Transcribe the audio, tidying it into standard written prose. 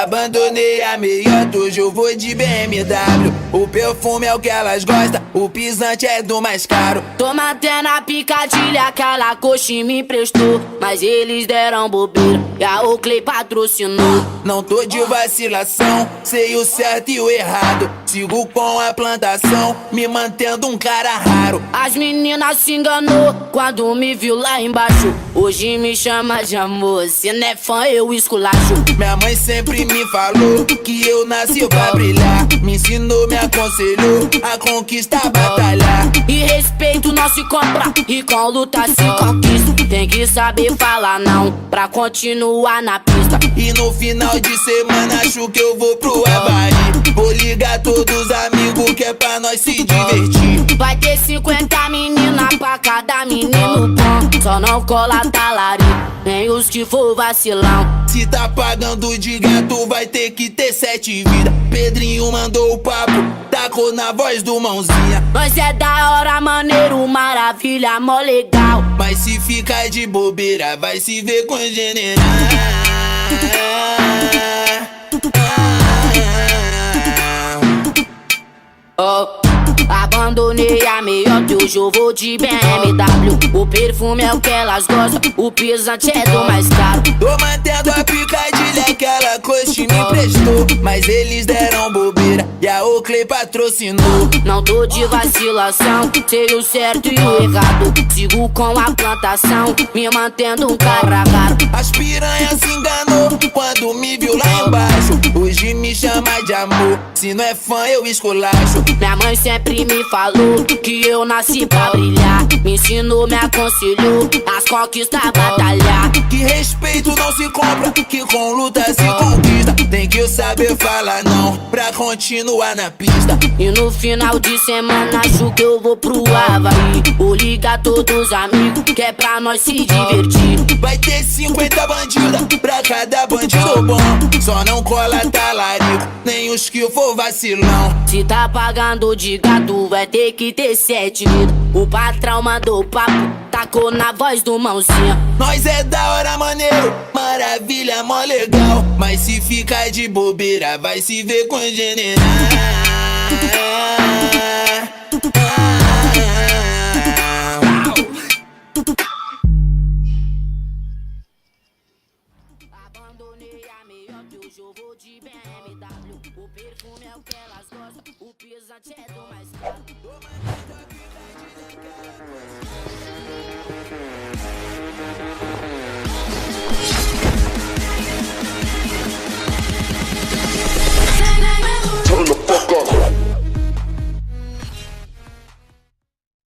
Abandonei a meiota, hoje eu vou de BMW. O perfume é o que elas gostam, o pisante é do mais caro. Tô mantendo a picadilha, aquela coxa me emprestou, mas eles deram bobeira e a Oakley patrocinou. Não tô de vacilação, sei o certo e o errado. Sigo com a plantação, me mantendo um cara raro. As meninas se enganou quando me viu lá embaixo. Hoje me chama de amor, se não é fã eu esculacho. Minha mãe sempre me falou que eu nasci pra brilhar. Me ensinou, me aconselhou a conquistar, batalhar. E respeito não se compra, e com luta se conquista. Tem que saber falar não, pra continuar na pista. E no final de semana acho que eu vou pro Havaí. Vou ligar todos os amigos que é pra nós se divertir. Vai ter 50 meninas pra cada menino bom. Só não cola talarico, nem os que for vacilão. Se tá pagando de gato vai ter que ter 7 vidas. Pedrinho mandou o papo, tacou na voz do mãozinha. Nós é da hora, maneiro, maravilha, mó legal. Mas se ficar de bobeira vai se ver com o general. Abandonei a meiota, hoje eu vou de BMW. O perfume é o que elas gostam, o pisante é do mais caro. Tô mantendo a picadilha, aquela coxa me emprestou, mas eles deram bobeira e a Oakley patrocinou. Não tô de vacilação, sei o certo e o errado. Sigo com a plantação, me mantendo um cara raro. As piranhas se enganou quando me viu lá embaixo. Hoje me chama de amor, se não é fã eu esculacho. Minha mãe sempre me falou que eu nasci pra brilhar. Me ensinou, me aconselhou as conquistas, batalhar. Que respeito não se compra, que com luta se conquista. Tem que saber falar não, pra continuar na pista. E no final de semana acho que eu vou pro Havaí. Vou ligar todos os amigos que é pra nós se divertir. Vai ter 50 bandidas pra cada bandido bom. Só não cola talarico, nem os que for vacilão. Se tá pagando de gato vai ter que ter 7 vidas. O patrão mandou papo, tacou na voz do mãozinha. Nós é da hora, maneiro, maravilha, mó legal. Mas se ficar de bobeira vai se ver com o general. Abandonei a meiota, hoje eu vou de BMW. O perfume é o que elas gostam, o pisante é do mais caro.